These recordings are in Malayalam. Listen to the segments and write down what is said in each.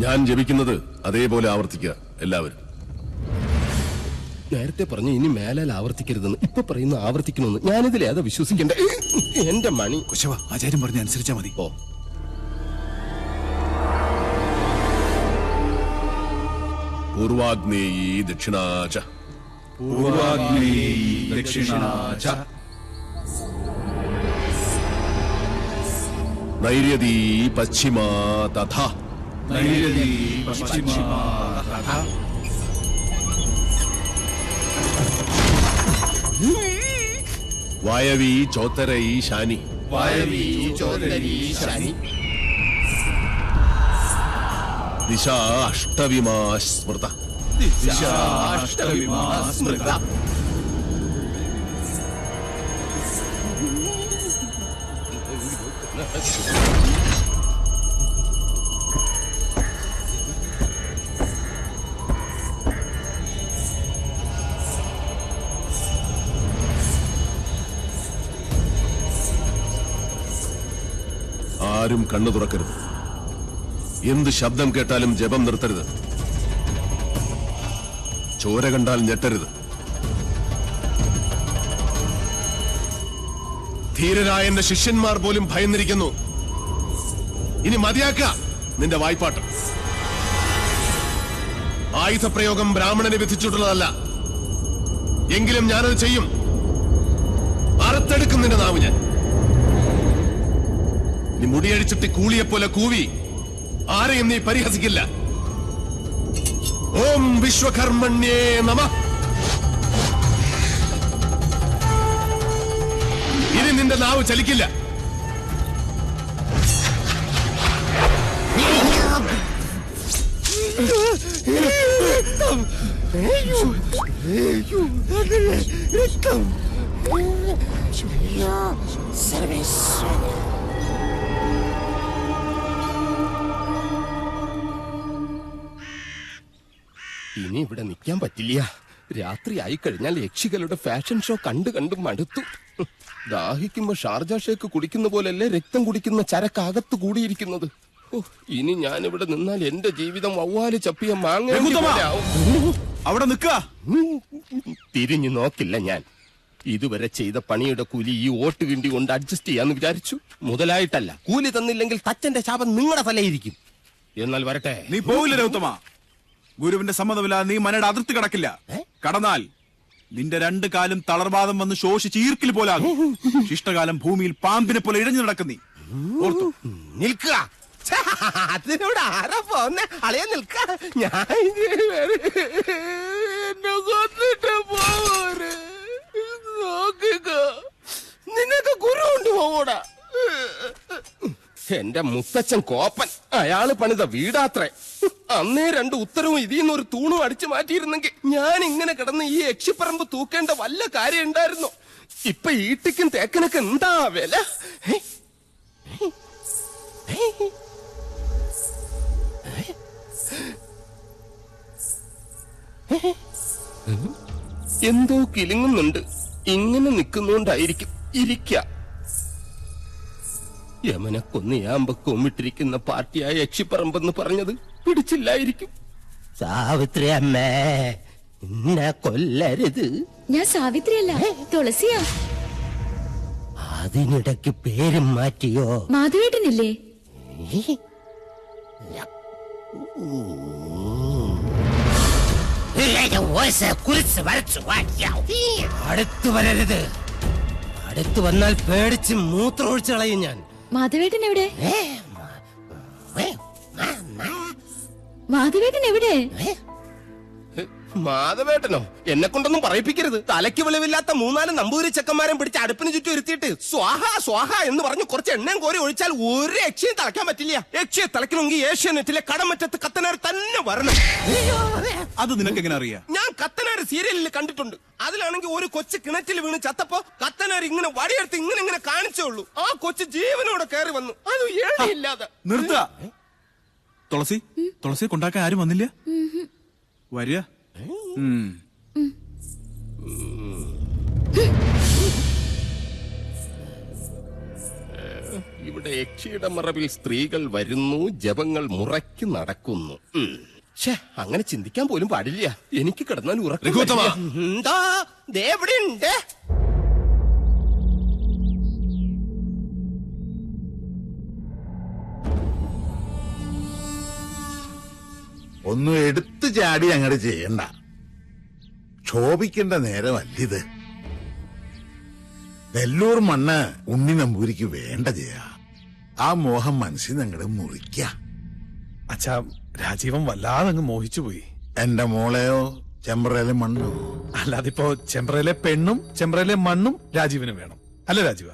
ഞാൻ ജപിക്കുന്നത് അതേപോലെ ആവർത്തിക്കുക എല്ലാവരും. നേരത്തെ പറഞ്ഞു ഇനി മേലാൽ ആവർത്തിക്കരുതെന്ന്, ഇപ്പൊ പറയുന്ന ആവർത്തിക്കണമെന്ന്. ഞാനിതിൽ ഏതാ വിശ്വസിക്കണ്ടേ? എന്റെ മണി. കുശവ, ആചാര്യം പറഞ്ഞ അനുസരിച്ചാ മതി. ഓ, പൂർവാഗ്നേയീ ദക്ഷിണാച പൂർവാഗ്നേയീ ദക്ഷിണാച നൈര്യതീ പശ്ചിമാ തഥാ നൈര്യതീ പശ്ചിമാ തഥാ വായവീ ചോത്തരൈ ശാനി വായവീ ചോത്തരീ ശാനി ദിശാ അഷ്ടവിമാ സ്മൃത ദിശാ അഷ്ടവിമാ സ്മൃത ആരും കണ്ണു തുറക്കരുത്. എന്ത് ശബ്ദം കേട്ടാലും ജപം നിർത്തരുത്. ചോര കണ്ടാൽ ഞെട്ടരുത്. ധീരരായ എന്റെ ശിഷ്യന്മാർ പോലും ഭയന്നിരിക്കുന്നു. ഇനി മതിയാക്ക നിന്റെ വായ്പാട്ട്. ആയുധപ്രയോഗം ബ്രാഹ്മണനെ വിധിച്ചിട്ടുള്ളതല്ല. എങ്കിലും ഞാനത് ചെയ്യും. അറുത്തെടുക്കും നിന്റെ നാവ് ഞാൻ. നീ മുടിയഴിച്ചിട്ട് കൂളിയെപ്പോലെ കൂവി ആരെയും നീ പരിഹസിക്കില്ല. ഓം വിശ്വകർമ്മണ്യേ നമഃ. ഇനി നിന്റെ നാവ് ചലിക്കില്ല. ഇനി ഇവിടെ നിൽക്കാൻ പറ്റില്ല. രാത്രി ആയിക്കഴിഞ്ഞാൽ യക്ഷികളുടെ ഫാഷൻ ഷോ കണ്ടു മടുത്തു. ദാഹിക്കുമ്പോ ഷാർജ ഷേക്ക് കുടിക്കുന്ന പോലല്ലേ രക്തം കുടിക്കുന്ന ചരക്കകത്ത് കൂടിയിരിക്കുന്നത്. ഇനി ഞാനിവിടെ നിന്നാൽ എന്റെ ജീവിതം വവ്വാല് ചപ്പിയ മാങ്ങ. അവിടെ നിൽക്കുക. തിരിഞ്ഞു നോക്കില്ല ഞാൻ. ഇതുവരെ ചെയ്ത പണിയുടെ കൂലി ഈ ഓട്ട് കിണ്ടി കൊണ്ട് അഡ്ജസ്റ്റ് ചെയ്യാന്ന് വിചാരിച്ചു. മുതലായിട്ടല്ല. കൂലി തന്നില്ലെങ്കിൽ തച്ചന്റെ ശാപം നിങ്ങളുടെ തലയിരിക്കും. എന്നാൽ വരട്ടെ. നീ പോവില്ല രൗത്തമ. ഗുരുവിന്റെ സമ്മതമില്ലാതെ നീ മനയുടെ അതിർത്തി കടക്കില്ല. കടന്നാൽ നിന്റെ രണ്ടു കാലും തളർവാദം വന്ന് ശോഷിച്ച് ഈർക്കിൽ പോലാകും. ശിഷ്ടകാലം ഭൂമിയിൽ പാമ്പിനെ പോലെ ഇഴഞ്ഞു നടക്കുന്നീ. ഓർത്തു നിൽക്കുക. അതിനോട് ആരാ പോന്നെ? അളയാ നിൽക്ക. ഞാൻ എന്നെ കൊന്നിട്ട് പോരെ. നോക്കുക, നിനക്ക് ഗുരു കൊണ്ടുപോകൂടാ. എന്റെ മുത്തച്ഛൻ കോപ്പൻ. അയാള് പണിത വീടാത്രേ. അന്നേ രണ്ട് ഉത്തരവും ഇതിന്നൊരു തൂണും അടിച്ചു മാറ്റിയിരുന്നെങ്കിൽ ഞാൻ ഇങ്ങനെ കിടന്ന് ഈ യക്ഷിപ്പറമ്പ് തൂക്കേണ്ട വല്ല കാര്യം ഉണ്ടായിരുന്നോ? ഇപ്പൊ ഈട്ടിക്കും തേക്കനൊക്കെ എന്താ വില? എന്തോ കിലുങ്ങുന്നുണ്ട്. ഇങ്ങനെ നിൽക്കുന്നോണ്ടായിരിക്കും. ഇരിക്ക. യമനെ കൊന്നയാമ്പ കൊമ്മിട്ടിരിക്കുന്ന പാർട്ടിയായ യക്ഷിപ്പറമ്പെന്ന് പറഞ്ഞത് പിടിച്ചില്ലായിരിക്കും. സാവിത്രി അമ്മേ, എന്നെ കൊല്ലരുത്. ഞാൻ സാവിത്രിയല്ല, തുളസിയാ. അതിനിടയ്ക്ക് പേരും മാറ്റിയോ? മാധവേട്ടനില്ലേ? അടുത്തു വരരുത്. അടുത്തു വന്നാൽ പേടിച്ച് മൂത്രമൊഴിച്ചു കളയും ഞാൻ. മാധവേട്ടൻ എവിടെ? മാധവേട്ടൻ എവിടെ? മാധവേട്ടനോ? എന്നെ കൊണ്ടൊന്നും പറയിപ്പിക്കരുത്. തലയ്ക്ക് വെളിവില്ലാത്ത മൂന്നാല് നമ്പൂരി ചെക്കന്മാരെ പിടിച്ച് അടുപ്പിന് ചുറ്റും ഇരുത്തിയിട്ട് സ്വാഹ സ്വാഹ എന്ന് പറഞ്ഞ് കുറച്ച് എണ്ണയും കോരി ഒഴിച്ചാൽ ഒരു യക്ഷിയെ തളയ്ക്കാൻ പറ്റില്ല. യക്ഷിയെ തളയ്ക്കണമെങ്കിൽ ഏഷ്യാനെറ്റിലെ കടമറ്റത്ത് കത്തനാർ തന്നെ വരണം. അത് നിനക്ക് എങ്ങനെ അറിയാം? ഞാൻ കത്തനാർ സീരിയലിൽ കണ്ടിട്ടുണ്ട്. അതിലാണെങ്കിൽ ഒരു കൊച്ചു കിണറ്റിൽ വീണ് ചത്തപ്പോ കത്തനാർ ഇങ്ങനെ വടിയെടുത്ത് ഇങ്ങനെ കാണിച്ചേ ഉള്ളൂ. ആ കൊച്ചു ജീവനോടെ കയറി വന്നു. അത് ഏഴില്ലാതെ. നിർത്തുക. തുളസി, തുളസിയെ കൊണ്ടാക്കാൻ ആരും വന്നില്ല? വരിക. ഇവിടെ യക്ഷിയുടെ മറവിൽ സ്ത്രീകൾ വരുന്നു, ജപങ്ങൾ മുറയ്ക്ക് നടക്കുന്നു. ഛേ, അങ്ങനെ ചിന്തിക്കാൻ പോലും പാടില്ല. എനിക്ക് കിടന്നാൽ രഘുത്തമ. എന്താ ദേവിടെയുണ്ട്. ഒന്നും എടുത്തു ചാടി അങ്ങോട്ട് ചെയ്യണ്ട. ക്ഷോഭിക്കേണ്ട നേരമല്ലിത്. നെല്ലൂർ മണ്ണ് ഉണ്ണി നമ്പൂരിക്ക് വേണ്ട ചെയ്യാ. ആ മോഹം മനസ്സിൽ അങ്ങോട്ട് മുറിക്ക. അച്ഛാ, രാജീവൻ വല്ലാതെ അങ്ങ് മോഹിച്ചുപോയി. എന്റെ മോളെയോ ചെമ്പ്രയിലെ മണ്ണോ? അല്ലാതിപ്പോ ചെമ്പ്രയിലെ പെണ്ണും ചെമ്പ്രയിലെ മണ്ണും രാജീവിന് വേണം, അല്ലേ രാജീവ?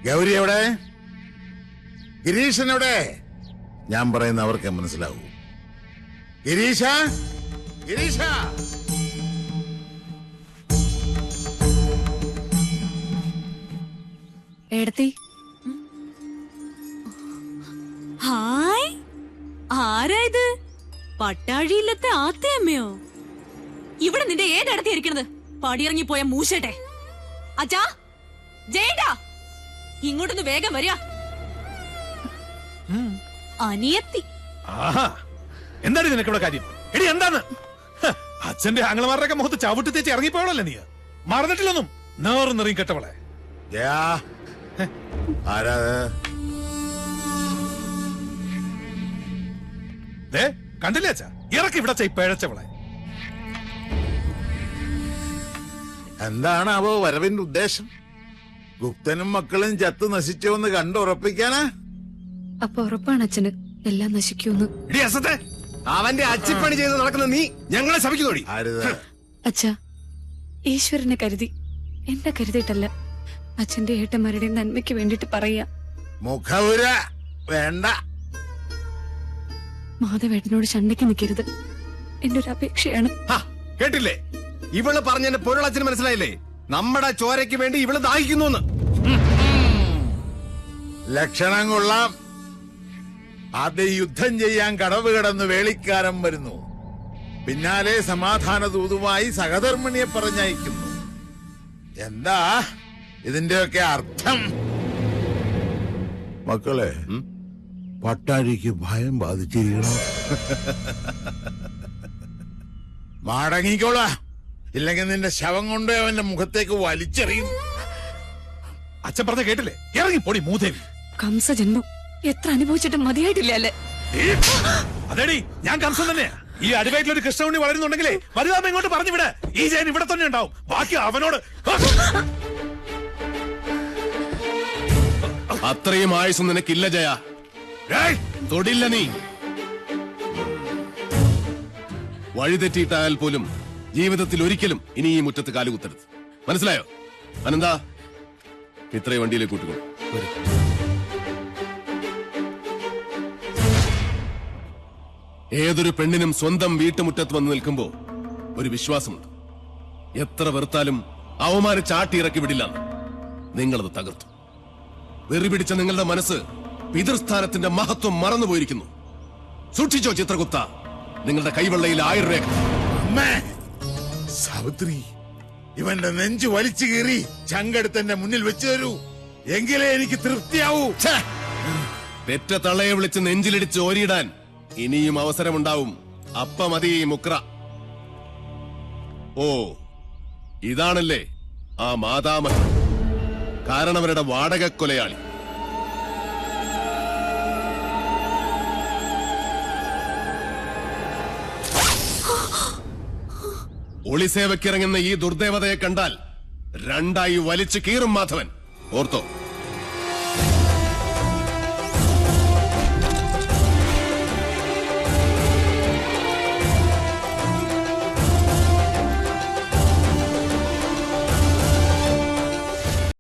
ഗൗരി എവിടെ? ഗിരീശൻ എവിടെ? ഞാൻ പറയുന്ന അവർക്ക് മനസ്സിലാവൂ. ഗിരീശ, ഗിരീശ. എടത്തി, ഹായ്, ആരാ ഇത്? പട്ടാഴിയില്ലത്തെ ആത്തയമ്മയോ? ഇവിടെ നിന്റെ ഏതടത്തി ഇരിക്കണത്? പടിയിറങ്ങി പോയ മൂശട്ടെ. അച്ഛാ, ജയേട്ടാ, ഇങ്ങോട്ടൊന്ന് വേഗം വരിക. അനിയത്തി. ആഹാ, എന്താണ് നിനക്കിവിടെ കാര്യം? എടി എന്താണ്? അച്ഛന്റെ ആംഗ്ലമാരുടെ മുഖത്ത് ചവിട്ടി തേച്ച് ഇറങ്ങിപ്പോളല്ലേ നീ? മറന്നിട്ടില്ലൊന്നും. നേർന്നെറിയും കെട്ടവളെ. ആരാ? കണ്ടില്ലേ അച്ഛാ? ഇറക്കി ഇവിടെ പിഴച്ചവളെ. എന്താണാവോ വരവിന്റെ ഉദ്ദേശം? ഗുപ്തനും മക്കളും ചത്തു നശിച്ചോന്ന് കണ്ടുറപ്പിക്കാനാ? അപ്പൊ ഉറപ്പാണ് അച്ഛന് എല്ലാം നശിക്കൂന്ന്. അവന്റെ അച്ചിപ്പണി ചെയ്ത് നടക്കുന്ന നീ ഞങ്ങളെ ശപിക്കുന്നോടി. അച്ഛാ, ഈശ്വരനെ കരുതി, എന്നെ കരുതിയിട്ടല്ല, അച്ഛന്റെ ഏട്ടന്മാരുടെ നന്മയ്ക്ക് വേണ്ടിട്ട് പറയാ. മുഖവുര വേണ്ട. മാധവേട്ടനോട് ചണ്ടയ്ക്ക് നിൽക്കരുത്, എന്റെ ഒരു അപേക്ഷയാണ്. കേട്ടില്ലേ? ഇവള് പറഞ്ഞെന്റെ പൊരുളച്ഛന് മനസ്സിലായില്ലേ? നമ്മുടെ ചോരയ്ക്ക് വേണ്ടി ഇവള് ദാഹിക്കുന്നു. ലക്ഷണം കൊള്ളാം. ആദ്യം യുദ്ധം ചെയ്യാൻ കടവ് കിടന്ന് വേളിക്കാരൻ വരുന്നു, പിന്നാലെ സമാധാന ദൂതുമായി സഹധർമ്മിണിയെ പറഞ്ഞയക്കുന്നു. എന്താ ഇതിന്റെയൊക്കെ അർത്ഥം? മക്കളെ, പട്ടാഴിക്ക് ഭയം ബാധിച്ചിരിക്കണോ? മടങ്ങിക്കോളാ, ഇല്ലെങ്കിൽ നിന്റെ ശവം കൊണ്ട് അവന്റെ മുഖത്തേക്ക് വലിച്ചെറിയും. അച്ഛൻ പറഞ്ഞ കേട്ടില്ലേ? ഇറങ്ങി പൊടി മൂദേവി. കംസജന്മം എത്ര അനുഭവിച്ചിട്ട് മതിയായിട്ടില്ല അല്ലേ? അതേടി, ഞാൻ കംസൻ തന്നെയാ. ഈ അടിവയറ്റിലൊരു കൃഷ്ണുണ്ണി വളരുന്നുണ്ടെങ്കിലേ വലുതാമ ഇങ്ങോട്ട് പറഞ്ഞു വിട. ഈ ജയൻ ഇവിടെ തന്നെ ഉണ്ടാവും. ബാക്കി അവനോട്. അത്രയും ആയുസ് നിനക്കില്ല ജയ. തൊടില്ല നീ. വഴിതെറ്റിയിട്ടായാൽ പോലും ജീവിതത്തിൽ ഒരിക്കലും ഇനി ഈ മുറ്റത്ത് കാലുകുത്തരുത്. മനസ്സിലായോ? അനന്താ, ഇത്രയും വണ്ടിയിലേക്ക് കൂട്ടിക്കോളൂ. ഏതൊരു പെണ്ണിനും സ്വന്തം വീട്ടുമുറ്റത്ത് വന്ന് നിൽക്കുമ്പോ ഒരു വിശ്വാസമുണ്ട്. എത്ര വെറുത്താലും അവമാനിച്ചാട്ടി ഇറക്കി വിടില്ല. നിങ്ങളത് തകർത്തു. വെറി പിടിച്ച നിങ്ങളുടെ മനസ്സ് പിതൃസ്ഥാനത്തിന്റെ മഹത്വം മറന്നുപോയിരിക്കുന്നു. സൂക്ഷിച്ചോ ചിത്രഗുപ്ത, നിങ്ങളുടെ കൈവെള്ളയിൽ 1000 രേഖ. സാവിത്രി, ഇവന്റെ നെഞ്ചു വലിച്ചു കീറി ചങ്കെടുത്തെന്റെ മുന്നിൽ വെച്ചു തരൂ, എങ്കിലേ എനിക്ക് തൃപ്തിയാവൂ. പെറ്റ തള്ളയെ വിളിച്ച് നെഞ്ചിലിടിച്ച് ഓരിയിടാൻ ഇനിയും അവസരമുണ്ടാവും. അപ്പ മതി മുക്ര. ഓ, ഇതാണല്ലേ ആ മാതാമഹൻ, കാരണവരുടെ വാടക കൊലയാളി. ഒളിസേവയ്ക്കിറങ്ങുന്ന ഈ ദുർദേവതയെ കണ്ടാൽ രണ്ടായി വലിച്ചു കീറും മാധവൻ. ഓർത്തോ?